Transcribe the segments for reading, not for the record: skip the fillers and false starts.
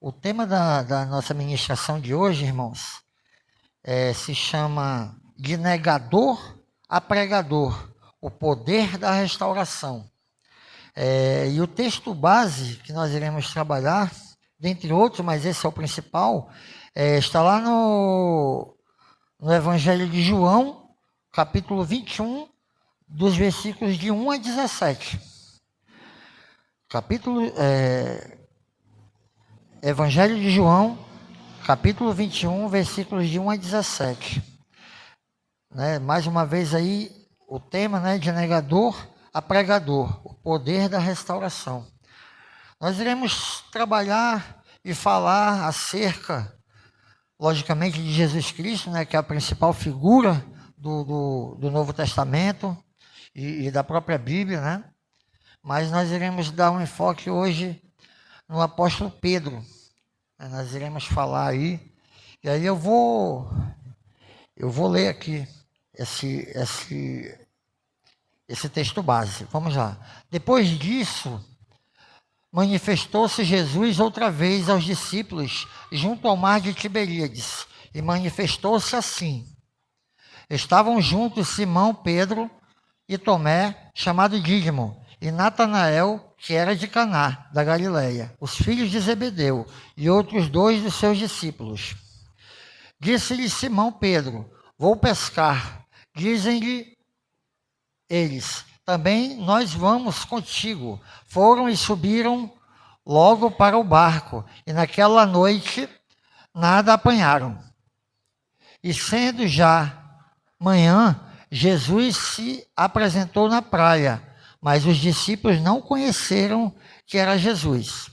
O tema da nossa ministração de hoje, irmãos, se chama de negador a pregador, o poder da restauração. E o texto base que nós iremos trabalhar, dentre outros, mas esse é o principal, está lá no Evangelho de João, capítulo 21, dos versículos de 1 a 17. Evangelho de João, capítulo 21, versículos de 1 a 17. Mais uma vez aí, o tema de negador a pregador, o poder da restauração. Nós iremos trabalhar e falar acerca, logicamente, de Jesus Cristo, que é a principal figura do Novo Testamento e da própria Bíblia, Mas nós iremos dar um enfoque hoje no apóstolo Pedro. Nós iremos falar aí, e aí eu vou ler aqui esse texto base. Vamos lá. Depois disso, manifestou-se Jesus outra vez aos discípulos junto ao mar de Tiberíades, e manifestou-se assim. Estavam juntos Simão, Pedro e Tomé, chamado Dídimo, e Natanael, que era de Caná, da Galileia, os filhos de Zebedeu, e outros 2 dos seus discípulos. Disse-lhe Simão Pedro: vou pescar. Dizem-lhe eles: também nós vamos contigo. Foram e subiram logo para o barco, e naquela noite nada apanharam. E sendo já manhã, Jesus se apresentou na praia, mas os discípulos não conheceram que era Jesus.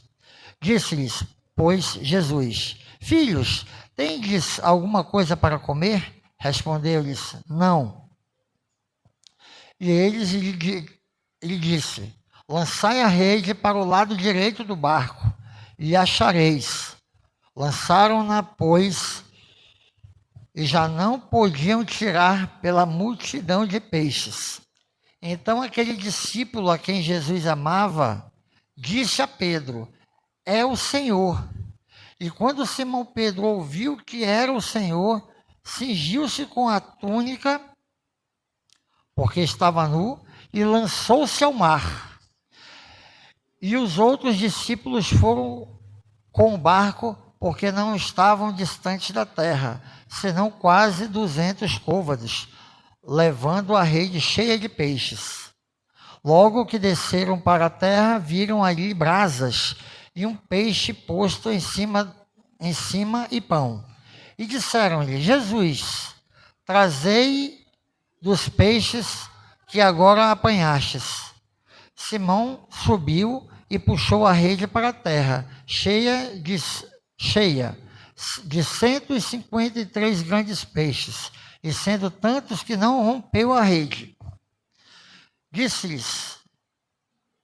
Disse-lhes, pois, Jesus: filhos, tendes alguma coisa para comer? Respondeu-lhes: não. E eles lhe disse: lançai a rede para o lado direito do barco, e achareis. Lançaram-na, pois, e já não podiam tirar pela multidão de peixes. Então aquele discípulo a quem Jesus amava disse a Pedro: é o Senhor. E quando Simão Pedro ouviu que era o Senhor, cingiu-se com a túnica, porque estava nu, e lançou-se ao mar. E os outros discípulos foram com o barco, porque não estavam distantes da terra, senão quase 200 côvados, levando a rede cheia de peixes. Logo que desceram para a terra, viram ali brasas e um peixe posto em cima e pão. E disseram-lhe: Jesus, trazei dos peixes que agora apanhastes. Simão subiu e puxou a rede para a terra, cheia de 153 grandes peixes, e sendo tantos que não rompeu a rede. Disse-lhes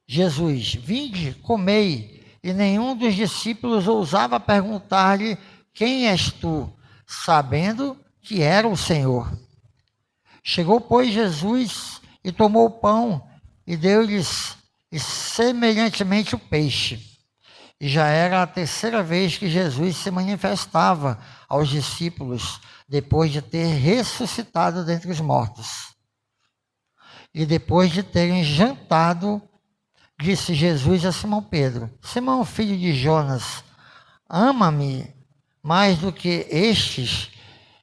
Jesus: vinde, comei. E nenhum dos discípulos ousava perguntar-lhe: quem és tu? Sabendo que era o Senhor. Chegou, pois, Jesus e tomou o pão e deu-lhes semelhantemente o peixe. E já era a 3ª vez que Jesus se manifestava aos discípulos, depois de ter ressuscitado dentre os mortos. E depois de terem jantado, disse Jesus a Simão Pedro: Simão, filho de Jonas, ama-me mais do que estes?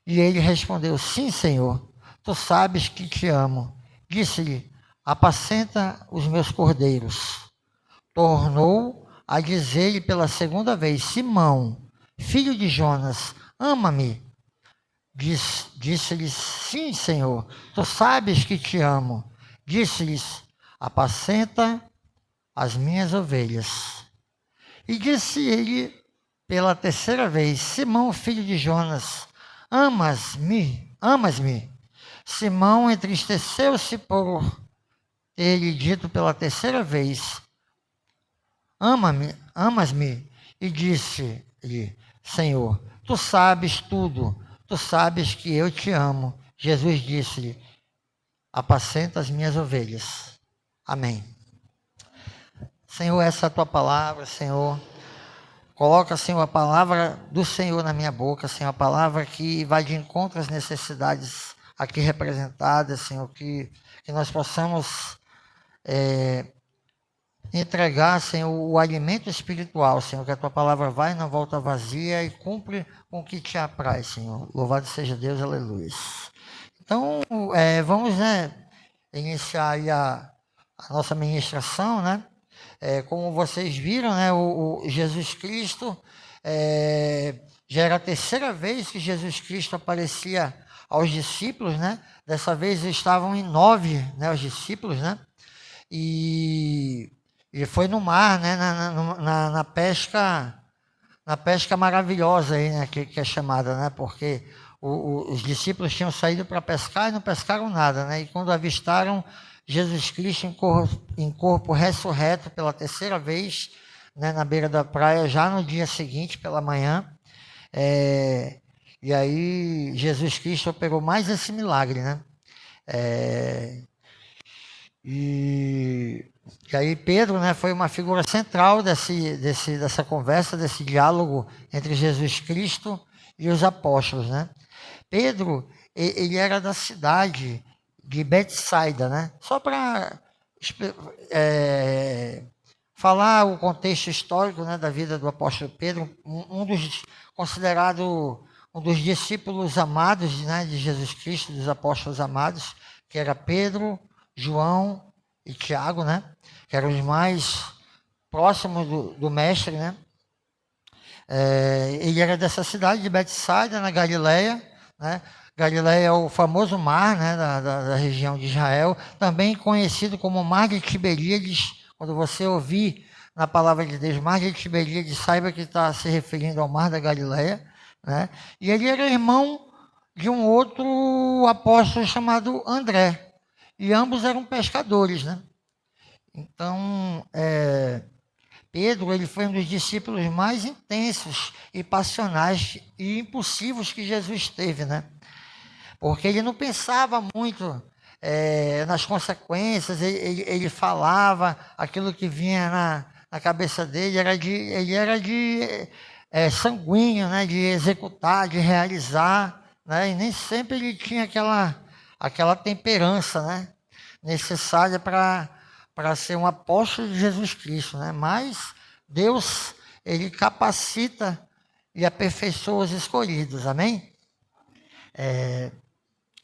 E ele respondeu: sim, Senhor, tu sabes que te amo. Disse-lhe: apacenta os meus cordeiros. Tornou a dizer-lhe pela 2ª vez: Simão, filho de Jonas, ama-me? Disse-lhe: sim, Senhor, tu sabes que te amo. Disse-lhes: apacenta as minhas ovelhas. E disse ele pela 3ª vez: Simão, filho de Jonas, amas-me? Simão entristeceu-se por ter lhe dito pela 3ª vez: amas-me? E disse-lhe: Senhor, tu sabes tudo, tu sabes que eu te amo. Jesus disse-lhe: apacenta as minhas ovelhas. Amém. Senhor, essa é a tua palavra, Senhor. Coloca, Senhor, a palavra do Senhor na minha boca, Senhor, a palavra que vai de encontro às necessidades aqui representadas, Senhor, que nós possamos entregar, Senhor, o alimento espiritual, Senhor, que a Tua palavra vai e não volta vazia e cumpre com o que Te apraz, Senhor. Louvado seja Deus, aleluia. Então, vamos, iniciar aí a nossa ministração, né? Como vocês viram, né, o Jesus Cristo, já era a terceira vez que Jesus Cristo aparecia aos discípulos, né? Dessa vez estavam em 9, né, os discípulos, né? E foi no mar, né, na pesca maravilhosa aí, né, que é chamada, né? Porque os discípulos tinham saído para pescar e não pescaram nada, né? E quando avistaram Jesus Cristo em corpo ressurreto pela terceira vez, né, na beira da praia, já no dia seguinte, pela manhã. E aí Jesus Cristo operou mais esse milagre, né? E aí Pedro, né, foi uma figura central dessa conversa, desse diálogo entre Jesus Cristo e os apóstolos, né? Pedro, ele era da cidade de Betsaida, né? Só para falar o contexto histórico, né, da vida do apóstolo Pedro, considerado um dos discípulos amados, né, de Jesus Cristo, dos apóstolos amados, que era Pedro, João e Tiago, né? Que eram os mais próximos do mestre, né? Ele era dessa cidade de Betsaida, na Galileia, né? Galileia é o famoso mar, né, da região de Israel, também conhecido como Mar de Tiberíades. Quando você ouvir na palavra de Deus Mar de Tiberíades, saiba que está se referindo ao Mar da Galileia, né? E ele era irmão de um outro apóstolo chamado André, e ambos eram pescadores, né? Então, Pedro, ele foi um dos discípulos mais intensos e passionais e impulsivos que Jesus teve, né? Porque ele não pensava muito nas consequências, ele falava aquilo que vinha na cabeça dele, ele era de sanguíneo, né? De executar, de realizar, né? E nem sempre ele tinha aquela temperança, né, necessária para ser um apóstolo de Jesus Cristo, né? Mas Deus, ele capacita e aperfeiçoa os escolhidos, amém?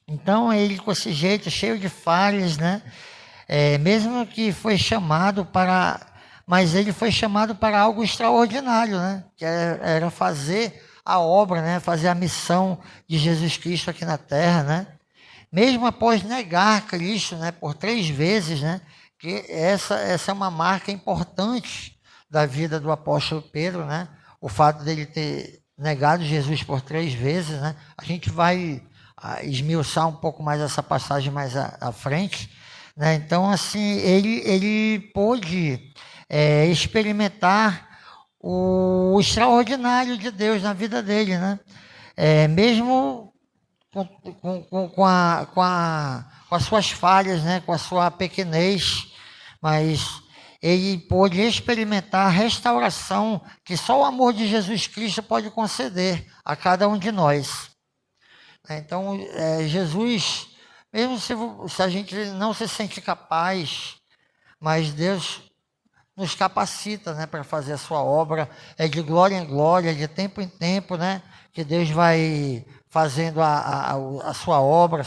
Então, ele com esse jeito, cheio de falhas, né? Mesmo que foi chamado mas ele foi chamado para algo extraordinário, né? Que era fazer a obra, né? Fazer a missão de Jesus Cristo aqui na terra, né? Mesmo após negar Cristo, né? Por 3 vezes, né? Que essa é uma marca importante da vida do apóstolo Pedro, né? O fato dele ter negado Jesus por 3 vezes, né? A gente vai esmiuçar um pouco mais essa passagem mais à frente, né? Então, assim, ele pôde experimentar o extraordinário de Deus na vida dele, né? Mesmo com as suas falhas, né? Com a sua pequenez, mas ele pôde experimentar a restauração que só o amor de Jesus Cristo pode conceder a cada um de nós. Então, Jesus, mesmo se a gente não se sente capaz, mas Deus nos capacita, né, para fazer a sua obra, de glória em glória, de tempo em tempo, né, que Deus vai fazendo a sua obra,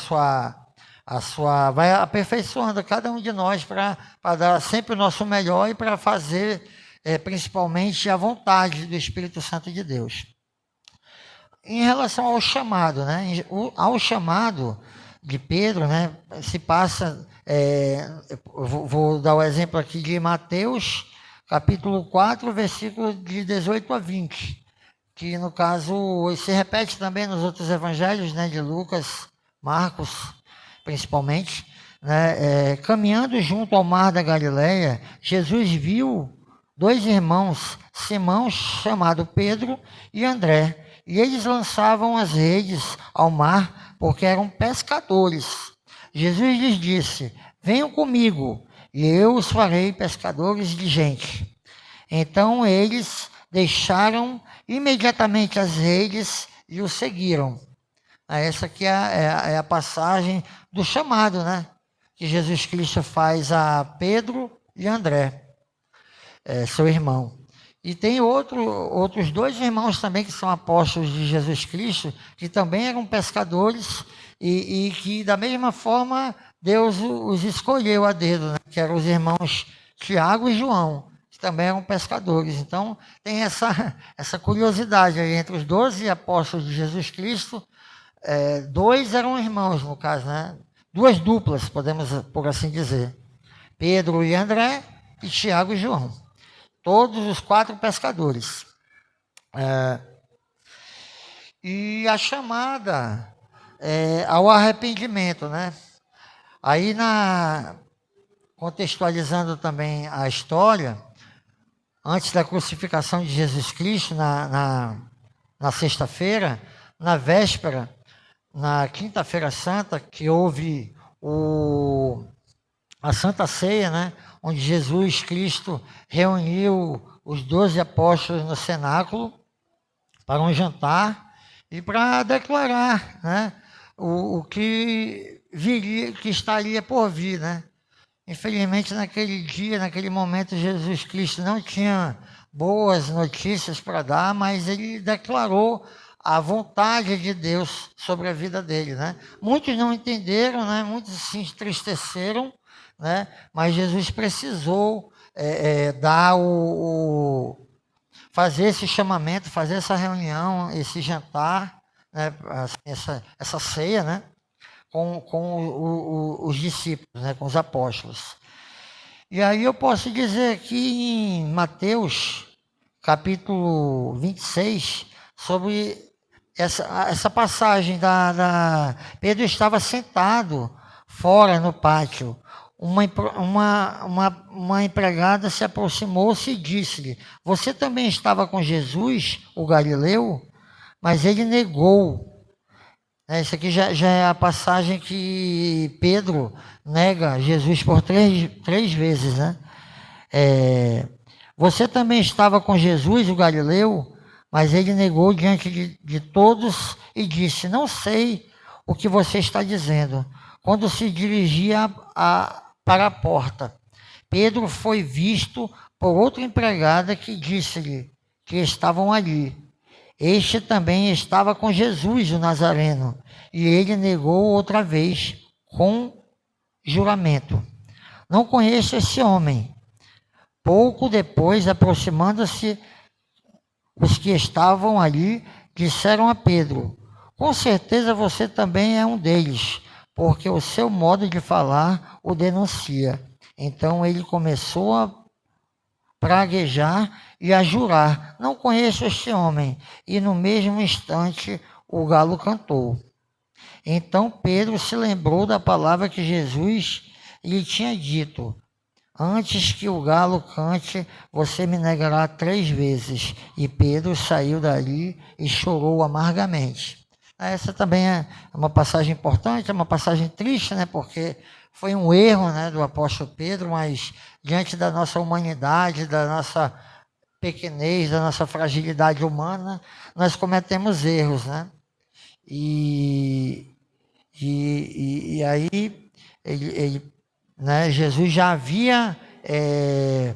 vai aperfeiçoando cada um de nós para dar sempre o nosso melhor e para fazer principalmente a vontade do Espírito Santo de Deus. Em relação ao chamado, né? Ao chamado de Pedro, né? Se passa, vou dar o exemplo aqui de Mateus, capítulo 4, versículo de 18 a 20, que no caso se repete também nos outros evangelhos, né? De Lucas, Marcos, principalmente, né? Caminhando junto ao mar da Galileia, Jesus viu 2 irmãos, Simão, chamado Pedro, e André, e eles lançavam as redes ao mar, porque eram pescadores. Jesus lhes disse: venham comigo, e eu os farei pescadores de gente. Então eles, deixaram imediatamente as redes e o seguiram. Essa aqui é a passagem do chamado, né? Que Jesus Cristo faz a Pedro e André, seu irmão. E tem outros dois irmãos também que são apóstolos de Jesus Cristo, que também eram pescadores e que da mesma forma Deus os escolheu a dedo, né? Que eram os irmãos Tiago e João, que também eram pescadores. Então tem essa curiosidade aí entre os 12 apóstolos de Jesus Cristo. Dois eram irmãos, no caso, né? Duas duplas, podemos por assim dizer. Pedro e André e Tiago e João. Todos os 4 pescadores. E a chamada ao arrependimento, né? Aí, contextualizando também a história, antes da crucificação de Jesus Cristo, na sexta-feira, na véspera, na quinta-feira santa, que houve a Santa Ceia, né? Onde Jesus Cristo reuniu os 12 apóstolos no cenáculo para um jantar e para declarar, né? O que viria, que estaria por vir, né? Infelizmente, naquele dia, naquele momento, Jesus Cristo não tinha boas notícias para dar, mas ele declarou a vontade de Deus sobre a vida dele, né? Muitos não entenderam, né? Muitos se entristeceram, né? Mas Jesus precisou dar fazer esse chamamento, fazer essa reunião, esse jantar, né? Essa ceia, né? Com os discípulos, né? Com os apóstolos. E aí eu posso dizer que em Mateus, capítulo 26, sobre essa passagem Pedro estava sentado fora no pátio. Uma empregada se aproximou-se e disse-lhe: você também estava com Jesus, o Galileu? Mas ele negou. Isso aqui já é a passagem que Pedro nega Jesus por três vezes, né? Você também estava com Jesus, o Galileu? Mas ele negou diante de todos e disse: não sei o que você está dizendo. Quando se dirigia para a porta, Pedro foi visto por outra empregada que disse-lhe que estavam ali: este também estava com Jesus, o Nazareno. E ele negou outra vez com juramento: não conheço esse homem. Pouco depois, aproximando-se os que estavam ali, disseram a Pedro: com certeza você também é um deles, porque o seu modo de falar o denuncia. Então ele começou a praguejar e a jurar: não conheço este homem. E no mesmo instante o galo cantou. Então Pedro se lembrou da palavra que Jesus lhe tinha dito: antes que o galo cante, você me negará 3 vezes. E Pedro saiu dali e chorou amargamente. Essa também é uma passagem importante, é uma passagem triste, né? Porque foi um erro, né, do apóstolo Pedro, mas diante da nossa humanidade, da nossa pequenez, da nossa fragilidade humana, nós cometemos erros, né? E aí né, Jesus já havia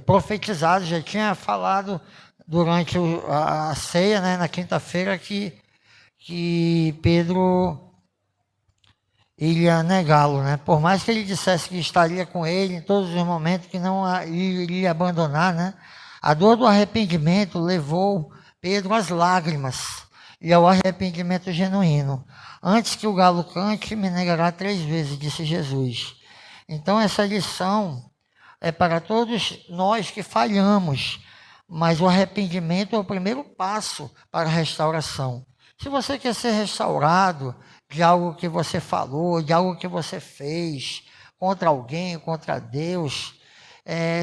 profetizado, já tinha falado durante a ceia, né, na quinta-feira, que Pedro iria negá-lo, né? Por mais que ele dissesse que estaria com ele em todos os momentos, que não iria abandonar, né? A dor do arrependimento levou Pedro às lágrimas e ao arrependimento genuíno. Antes que o galo cante, me negará 3 vezes, disse Jesus. Então essa lição é para todos nós que falhamos, mas o arrependimento é o primeiro passo para a restauração. Se você quer ser restaurado de algo que você falou, de algo que você fez contra alguém, contra Deus,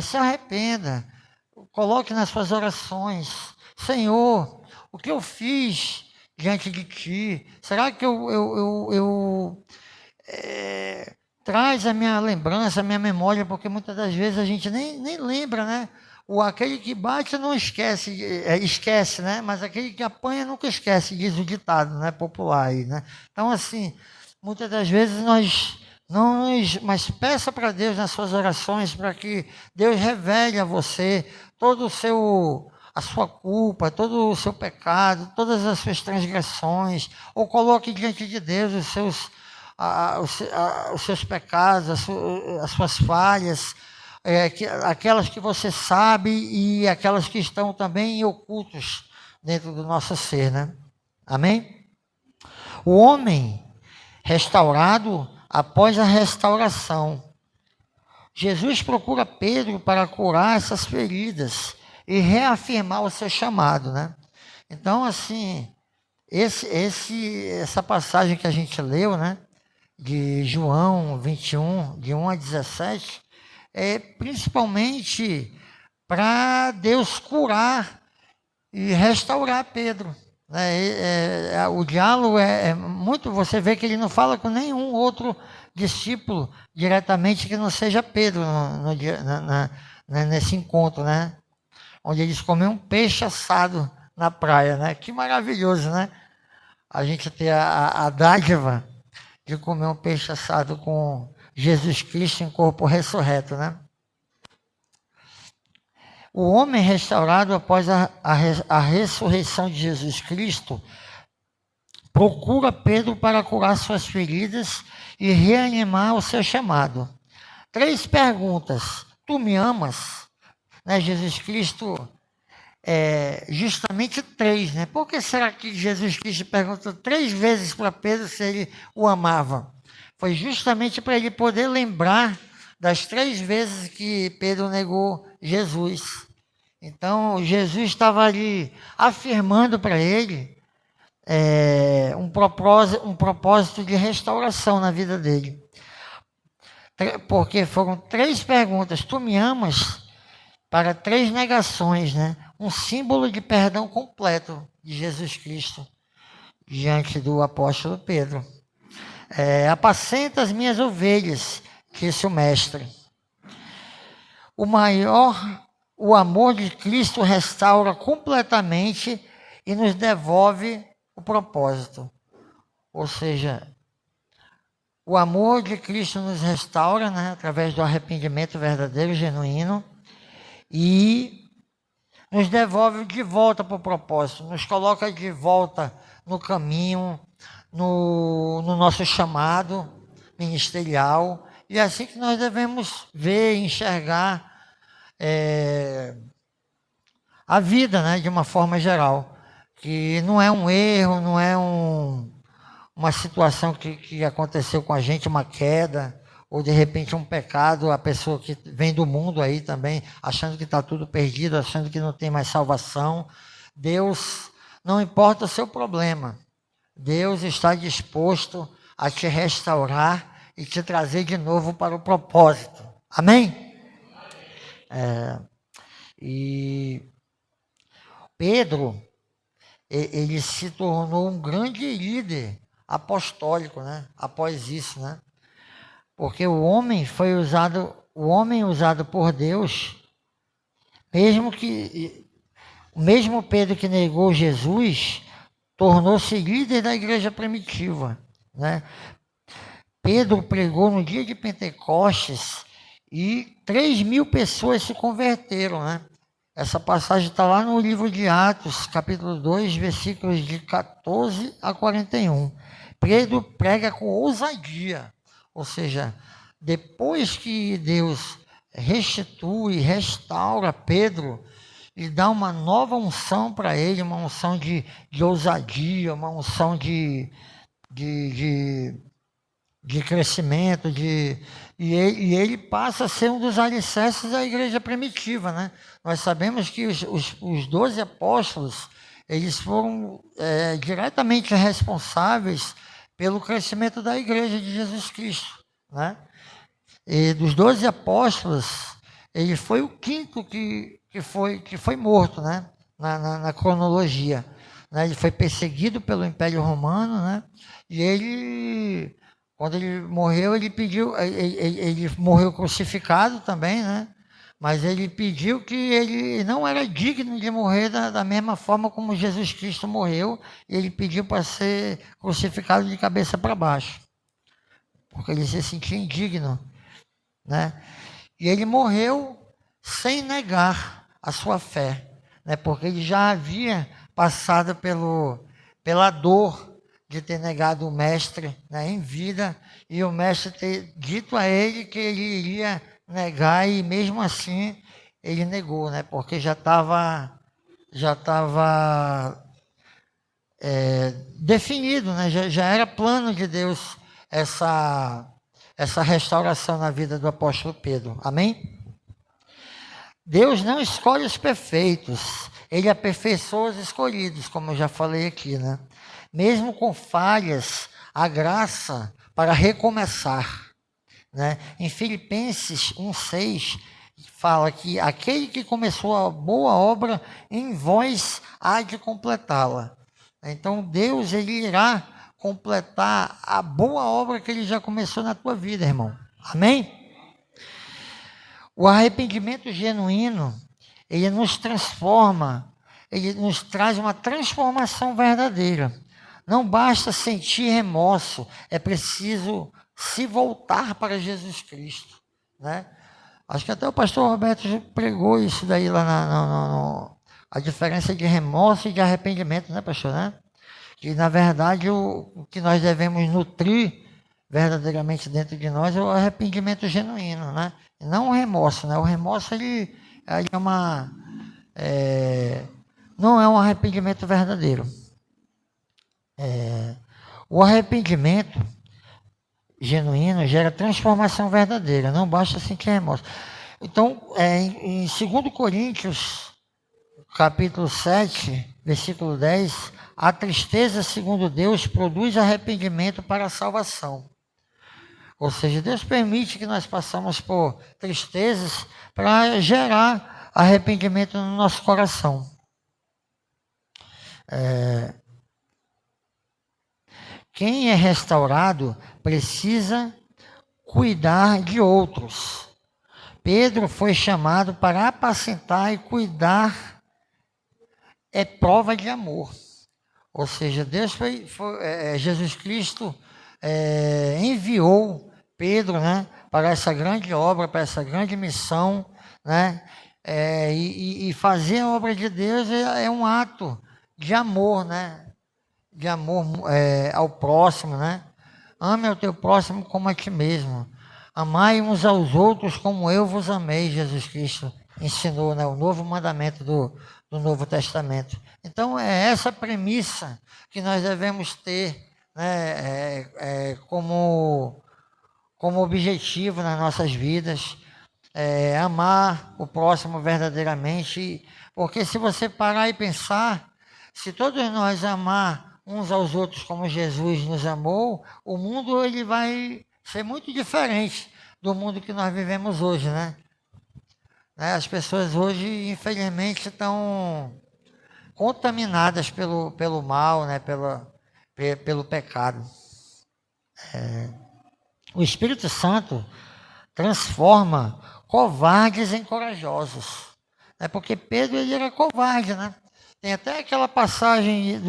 se arrependa. Coloque nas suas orações: Senhor, o que eu fiz diante de Ti? Será que traz a minha lembrança, a minha memória, porque muitas das vezes a gente nem lembra, né? aquele que bate não esquece, esquece, né? Mas aquele que apanha nunca esquece, diz o ditado, né? Popular aí, né? Então, assim, muitas das vezes nós não nos, mas peça para Deus nas suas orações para que Deus revele a você todo a sua culpa, todo o seu pecado, todas as suas transgressões, ou coloque diante de Deus os seus pecados, as suas falhas, aquelas que você sabe e aquelas que estão também ocultos dentro do nosso ser, né? Amém? O homem restaurado após a restauração. Jesus procura Pedro para curar essas feridas e reafirmar o seu chamado, né? Então, assim, essa passagem que a gente leu, né? De João 21, de 1 a 17, é principalmente para Deus curar e restaurar Pedro. O diálogo é muito, você vê que ele não fala com nenhum outro discípulo diretamente que não seja Pedro nesse encontro, né? Onde eles comem um peixe assado na praia, né? Que maravilhoso, né? A gente ter a dádiva de comer um peixe assado com Jesus Cristo em corpo ressurreto, né? O homem restaurado após a ressurreição de Jesus Cristo procura Pedro para curar suas feridas e reanimar o seu chamado. 3 perguntas. Tu me amas? Né, Jesus Cristo, justamente 3, né? Por que será que Jesus Cristo perguntou 3 vezes para Pedro se ele o amava? Foi justamente para ele poder lembrar das 3 vezes que Pedro negou Jesus. Então, Jesus estava ali afirmando para ele um propósito de restauração na vida dele. Porque foram 3 perguntas. Tu me amas? Para 3 negações, né? Um símbolo de perdão completo de Jesus Cristo diante do apóstolo Pedro. Apacenta as minhas ovelhas, disse o mestre. O amor de Cristo restaura completamente e nos devolve o propósito. Ou seja, o amor de Cristo nos restaura, né, através do arrependimento verdadeiro, genuíno, e nos devolve de volta para o propósito, nos coloca de volta no caminho, no nosso chamado ministerial, e é assim que nós devemos ver, enxergar a vida, né, de uma forma geral, que não é um erro, não é uma situação que aconteceu com a gente, uma queda, ou de repente um pecado, a pessoa que vem do mundo aí também, achando que está tudo perdido, achando que não tem mais salvação. Deus, não importa o seu problema, Deus está disposto a te restaurar e te trazer de novo para o propósito. Amém? E Pedro, ele se tornou um grande líder apostólico, né? Após isso, né? Porque o homem usado por Deus, o mesmo Pedro que negou Jesus, tornou-se líder da igreja primitiva, né? Pedro pregou no dia de Pentecostes e 3.000 pessoas se converteram, né? Essa passagem está lá no livro de Atos, capítulo 2, versículos de 14 a 41. Pedro prega com ousadia, ou seja, depois que Deus restitui, restaura Pedro e dá uma nova unção para ele, uma unção de ousadia, uma unção de crescimento, e ele passa a ser um dos alicerces da igreja primitiva, né? Nós sabemos que os 12 apóstolos, eles foram diretamente responsáveis pelo crescimento da igreja de Jesus Cristo, né? E dos 12 apóstolos, ele foi o 5º que foi morto, né? Na cronologia, né? Ele foi perseguido pelo Império Romano, né? E ele, quando ele morreu, ele morreu crucificado também, né? Mas ele pediu que ele não era digno de morrer da mesma forma como Jesus Cristo morreu. E ele pediu para ser crucificado de cabeça para baixo, porque ele se sentia indigno, né? E ele morreu sem negar a sua fé, né? Porque ele já havia passado pela dor de ter negado o mestre, né, em vida, e o mestre ter dito a ele que ele iria negar, e mesmo assim ele negou, né? Porque já estava definido, né? Já era plano de Deus essa restauração na vida do apóstolo Pedro. Amém? Deus não escolhe os perfeitos, ele aperfeiçoa os escolhidos, como eu já falei aqui, né? Mesmo com falhas, a graça para recomeçar, né? Em Filipenses 1,6 fala que aquele que começou a boa obra em vós há de completá-la. Então Deus, ele irá completar a boa obra que ele já começou na tua vida, irmão. Amém? O arrependimento genuíno, ele nos transforma, ele nos traz uma transformação verdadeira. Não basta sentir remorso, é preciso se voltar para Jesus Cristo, né? Acho que até o pastor Roberto já pregou isso daí lá a diferença de remorso e de arrependimento, né, pastor, né? Que na verdade o que nós devemos nutrir verdadeiramente dentro de nós é o arrependimento genuíno, né? E não o remorso, né? O remorso ele não é um arrependimento verdadeiro. O arrependimento genuíno gera transformação verdadeira, não basta sentir remorso. Então, em 2 Coríntios, capítulo 7, versículo 10, a tristeza, segundo Deus, produz arrependimento para a salvação. Ou seja, Deus permite que nós passamos por tristezas para gerar arrependimento no nosso coração. Quem é restaurado precisa cuidar de outros. Pedro foi chamado para apacentar e cuidar, é prova de amor. Ou seja, Jesus Cristo enviou Pedro, né, para essa grande obra, para essa grande missão, né? E fazer a obra de Deus é um ato de amor, né? De amor ao próximo, né? Ame ao teu próximo como a ti mesmo. Amai uns aos outros como eu vos amei, Jesus Cristo ensinou, né? O novo mandamento do Novo Testamento. Então, é essa premissa que nós devemos ter, né? Como objetivo nas nossas vidas, amar o próximo verdadeiramente, porque se você parar e pensar, se todos nós amar uns aos outros como Jesus nos amou, o mundo ele vai ser muito diferente do mundo que nós vivemos hoje, né? As pessoas hoje, infelizmente, estão contaminadas pelo mal, né? Pelo pecado. O Espírito Santo transforma covardes em corajosos. Porque Pedro ele era covarde, né? Tem até aquela passagem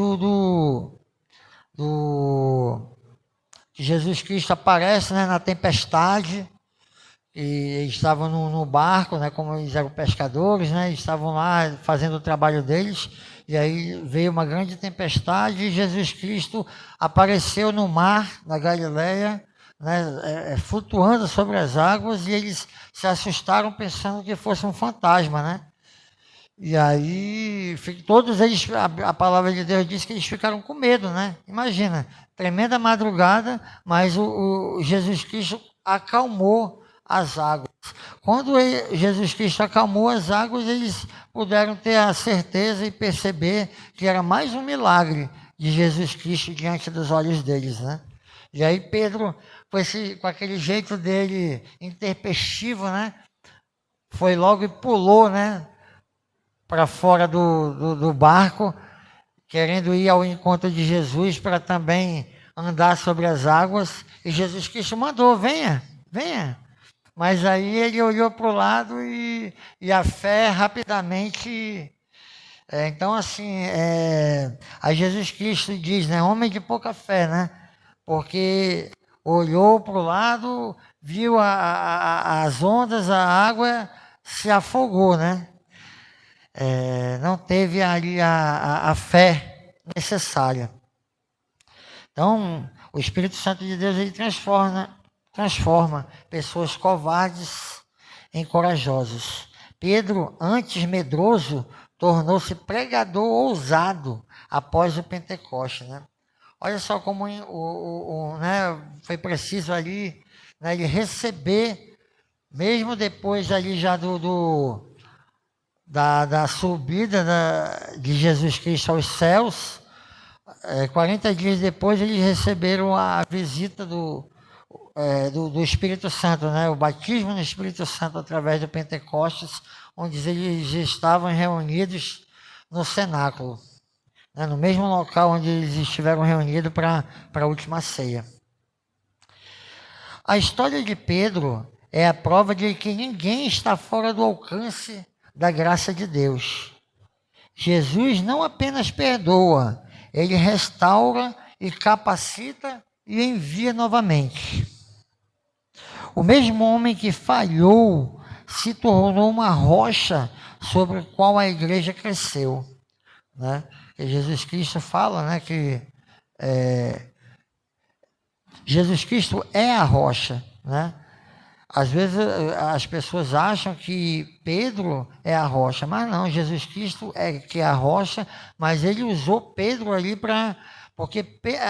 que Jesus Cristo aparece, né, na tempestade, e eles estavam no barco, né, como eles eram pescadores, né, estavam lá fazendo o trabalho deles, e aí veio uma grande tempestade e Jesus Cristo apareceu no mar da Galileia, né, flutuando sobre as águas, e eles se assustaram pensando que fosse um fantasma, né? E aí, todos eles, a palavra de Deus diz que eles ficaram com medo, né? Imagina, tremenda madrugada, mas o Jesus Cristo acalmou as águas. Quando Jesus Cristo acalmou as águas, eles puderam ter a certeza e perceber que era mais um milagre de Jesus Cristo diante dos olhos deles, né? E aí Pedro, com aquele jeito dele intempestivo, né? Foi logo e pulou, né? Para fora do barco, querendo ir ao encontro de Jesus para também andar sobre as águas. E Jesus Cristo mandou, venha. Mas aí ele olhou para o lado e a fé rapidamente. Então, assim, a Jesus Cristo diz, né? Homem de pouca fé, né? Porque olhou para o lado, viu as ondas, a água, se afogou, né? Não teve ali a fé necessária. Então, o Espírito Santo de Deus, ele transforma pessoas covardes em corajosos. Pedro, antes medroso, tornou-se pregador ousado após o Pentecoste, né? Olha só como né, foi preciso ali, né, ele receber, mesmo depois ali já da subida de Jesus Cristo aos céus, 40 dias depois eles receberam a visita do Espírito Santo, né? O batismo no Espírito Santo através do Pentecostes, onde eles estavam reunidos no cenáculo, né? No mesmo local onde eles estiveram reunidos para a última ceia. A história de Pedro é a prova de que ninguém está fora do alcance da graça de Deus. Jesus não apenas perdoa, ele restaura e capacita e envia novamente. O mesmo homem que falhou se tornou uma rocha sobre a qual a igreja cresceu, né? E Jesus Cristo fala, né, que Jesus Cristo é a rocha, né? Às vezes as pessoas acham que Pedro é a rocha, mas não, Jesus Cristo é que é a rocha, mas ele usou Pedro ali porque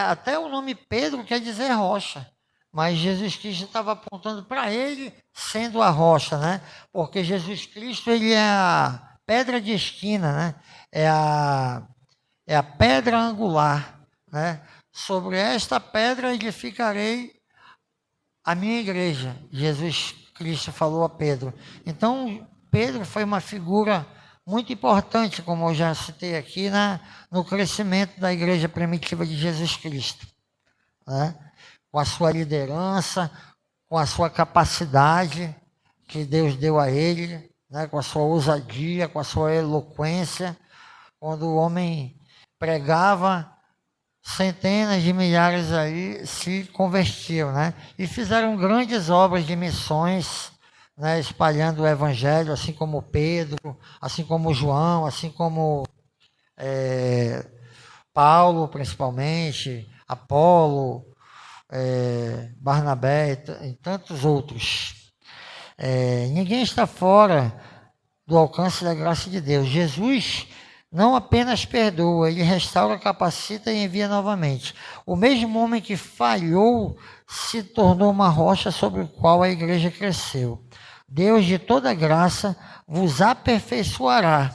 até o nome Pedro quer dizer rocha, mas Jesus Cristo estava apontando para ele sendo a rocha, né? Porque Jesus Cristo, ele é a pedra de esquina, né? É a pedra angular, né? Sobre esta pedra edificarei a minha igreja, Jesus Cristo falou a Pedro. Então, Pedro foi uma figura muito importante, como eu já citei aqui, no crescimento da igreja primitiva de Jesus Cristo, né? Com a sua liderança, com a sua capacidade que Deus deu a ele, né? Com a sua ousadia, com a sua eloquência. Quando o homem pregava, centenas de milhares aí se convertiam, né? E fizeram grandes obras de missões, né? Espalhando o evangelho, assim como Pedro, assim como João, assim como Paulo, principalmente, Apolo, Barnabé e tantos outros. Ninguém está fora do alcance da graça de Deus. Jesus não apenas perdoa, ele restaura, capacita e envia novamente. O mesmo homem que falhou se tornou uma rocha sobre a qual a igreja cresceu. Deus de toda graça vos aperfeiçoará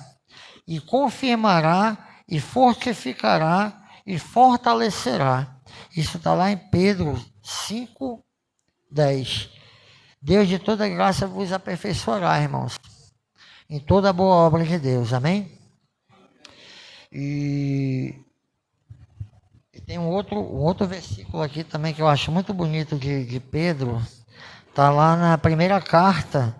e confirmará e fortificará e fortalecerá. Isso está lá em Pedro 5:10. Deus de toda graça vos aperfeiçoará, irmãos, em toda boa obra de Deus. Amém? E tem um outro versículo aqui também que eu acho muito bonito de Pedro. Está lá na primeira carta,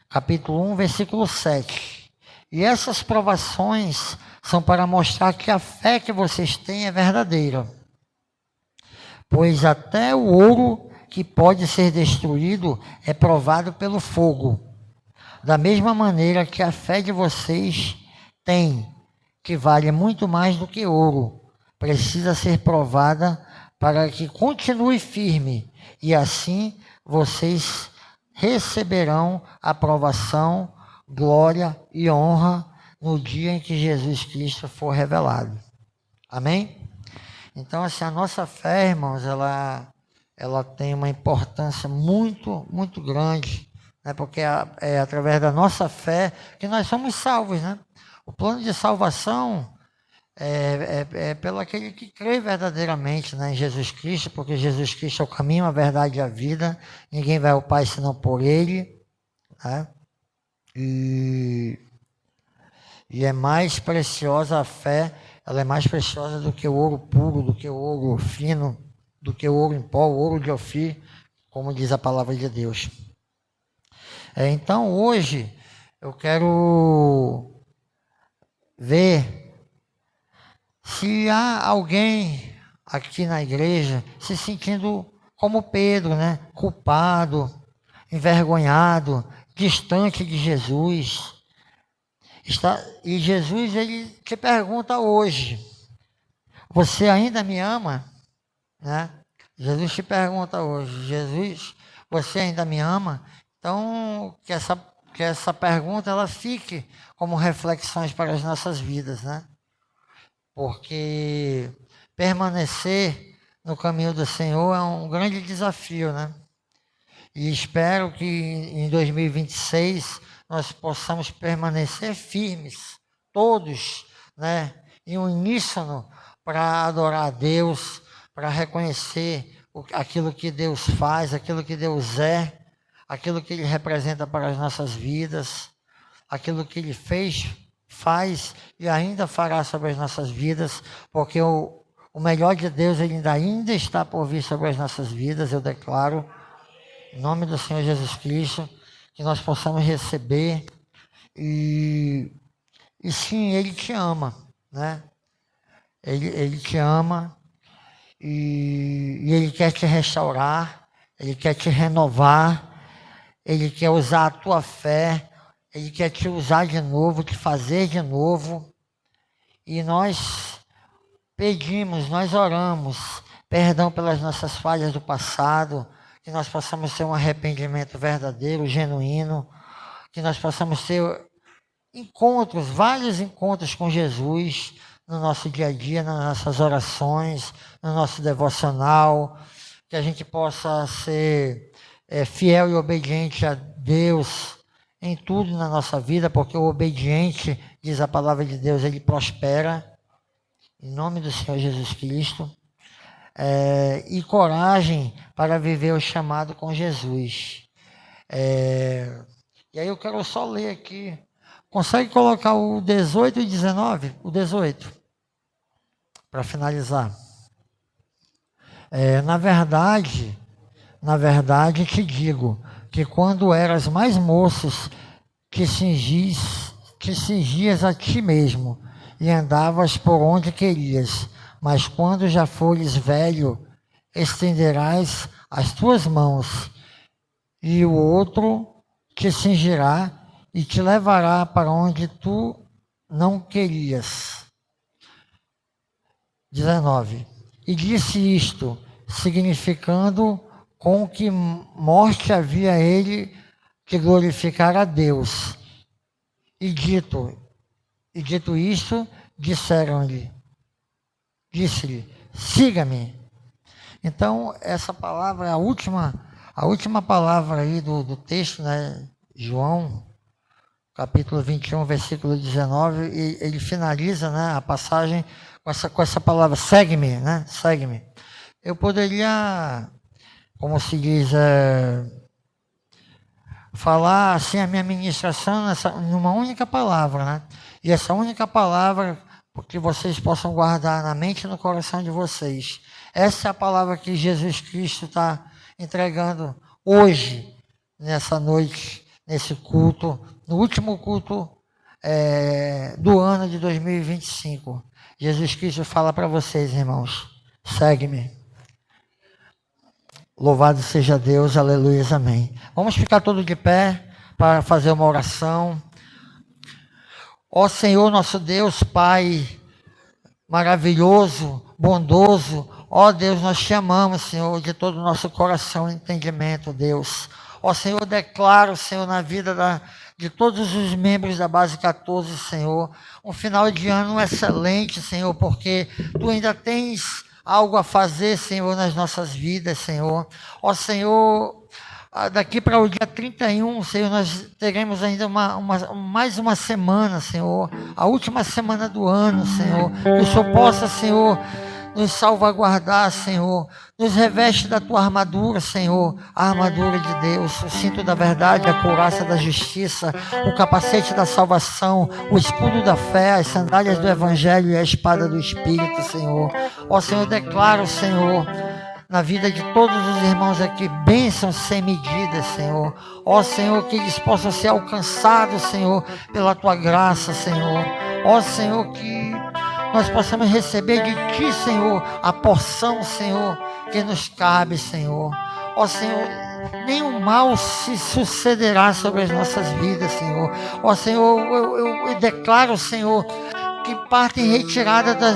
capítulo 1, versículo 7. E essas provações são para mostrar que a fé que vocês têm é verdadeira. Pois até o ouro que pode ser destruído é provado pelo fogo. Da mesma maneira que a fé de vocês tem, que vale muito mais do que ouro, precisa ser provada para que continue firme, e assim vocês receberão aprovação, glória e honra no dia em que Jesus Cristo for revelado. Amém? Então, assim, a nossa fé, irmãos, ela tem uma importância muito, muito grande, né? Porque é através da nossa fé que nós somos salvos, né? O plano de salvação é pelo aquele que crê verdadeiramente, né, em Jesus Cristo, porque Jesus Cristo é o caminho, a verdade e a vida. Ninguém vai ao Pai senão por Ele, né? E é mais preciosa a fé, ela é mais preciosa do que o ouro puro, do que o ouro fino, do que o ouro em pó, o ouro de Ofir, como diz a palavra de Deus. Então, hoje, eu quero ver se há alguém aqui na igreja se sentindo como Pedro, né? Culpado, envergonhado, distante de Jesus. E Jesus, ele te pergunta hoje: você ainda me ama? Né? Jesus te pergunta hoje: Jesus, você ainda me ama? Então, que essa pergunta ela fique como reflexões para as nossas vidas, né? Porque permanecer no caminho do Senhor é um grande desafio, né? E espero que em 2026 nós possamos permanecer firmes, todos, né? Em uníssono, para adorar a Deus, para reconhecer aquilo que Deus faz, aquilo que Deus é, aquilo que Ele representa para as nossas vidas, aquilo que Ele fez, faz e ainda fará sobre as nossas vidas, porque o melhor de Deus ele ainda está por vir sobre as nossas vidas, eu declaro, em nome do Senhor Jesus Cristo, que nós possamos receber e sim, Ele te ama, né? Ele te ama e Ele quer te restaurar, Ele quer te renovar, Ele quer usar a tua fé, Ele quer te usar de novo, te fazer de novo. E nós pedimos, nós oramos, perdão pelas nossas falhas do passado, que nós possamos ter um arrependimento verdadeiro, genuíno, que nós possamos ter encontros, vários encontros com Jesus no nosso dia a dia, nas nossas orações, no nosso devocional, que a gente possa ser fiel e obediente a Deus em tudo na nossa vida, porque o obediente, diz a palavra de Deus, ele prospera, em nome do Senhor Jesus Cristo, e coragem para viver o chamado com Jesus. E aí eu quero só ler aqui. Consegue colocar o 18 e 19? O 18, para finalizar. Na verdade te digo, que quando eras mais moços, que cingias a ti mesmo, e andavas por onde querias, mas quando já fores velho, estenderás as tuas mãos, e o outro te cingirá e te levará para onde tu não querias. 19. E disse isto, significando com que morte havia ele que glorificar a Deus. E dito isto, disse-lhe, siga-me. Então, essa palavra é a última palavra aí do texto, né? João, capítulo 21, versículo 19, e ele finaliza, né, a passagem com essa palavra, segue-me, né? Segue-me. Eu poderia, como se diz, falar assim a minha ministração numa única palavra, né? E essa única palavra, que vocês possam guardar na mente e no coração de vocês. Essa é a palavra que Jesus Cristo está entregando hoje, nessa noite, nesse culto, no último culto do ano de 2025. Jesus Cristo fala para vocês, irmãos, segue-me. Louvado seja Deus, aleluia, amém. Vamos ficar todos de pé para fazer uma oração. Ó Senhor, nosso Deus, Pai maravilhoso, bondoso, ó Deus, nós te amamos, Senhor, de todo o nosso coração e entendimento, Deus. Ó Senhor, eu declaro, Senhor, na vida de todos os membros da Base 14, Senhor, um final de ano excelente, Senhor, porque Tu ainda tens algo a fazer, Senhor, nas nossas vidas, Senhor. Ó Senhor, daqui para o dia 31, Senhor, nós teremos ainda mais uma semana, Senhor, a última semana do ano, Senhor, que o Senhor possa, Senhor, nos salvaguardar, Senhor, nos reveste da Tua armadura, Senhor, a armadura de Deus, o cinto da verdade, a couraça da justiça, o capacete da salvação, o escudo da fé, as sandálias do Evangelho e a espada do Espírito, Senhor. Ó Senhor, declaro, Senhor, na vida de todos os irmãos aqui, bênçãos sem medida, Senhor. Ó Senhor, que eles possam ser alcançados, Senhor, pela Tua graça, Senhor. Ó Senhor, que nós possamos receber de Ti, Senhor, a porção, Senhor, que nos cabe, Senhor. Ó Senhor, nenhum mal se sucederá sobre as nossas vidas, Senhor. Ó Senhor, eu declaro, Senhor, que parte em retirada das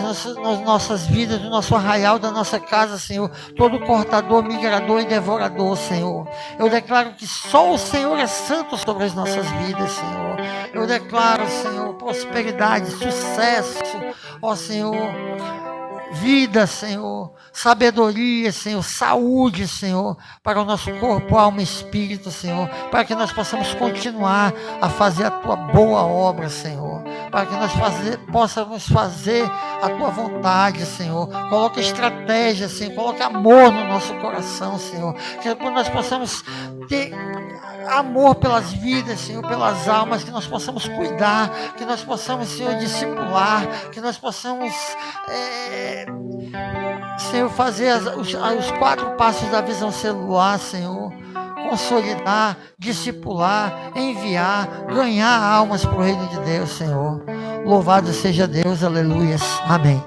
nossas vidas, do nosso arraial, da nossa casa, Senhor, todo cortador, migrador e devorador, Senhor. Eu declaro que só o Senhor é santo sobre as nossas vidas, Senhor. Eu declaro, Senhor, prosperidade, sucesso, ó Senhor, vida, Senhor, sabedoria, Senhor, saúde, Senhor, para o nosso corpo, alma e espírito, Senhor, para que nós possamos continuar a fazer a Tua boa obra, Senhor, para que nós possamos fazer a Tua vontade, Senhor. Coloque estratégia, Senhor, coloque amor no nosso coração, Senhor, que nós possamos ter amor pelas vidas, Senhor, pelas almas, que nós possamos cuidar, que nós possamos, Senhor, discipular, que nós possamos, Senhor, fazer os 4 passos da visão celular, Senhor, consolidar, discipular, enviar, ganhar almas para o reino de Deus, Senhor. Louvado seja Deus, aleluias, amém.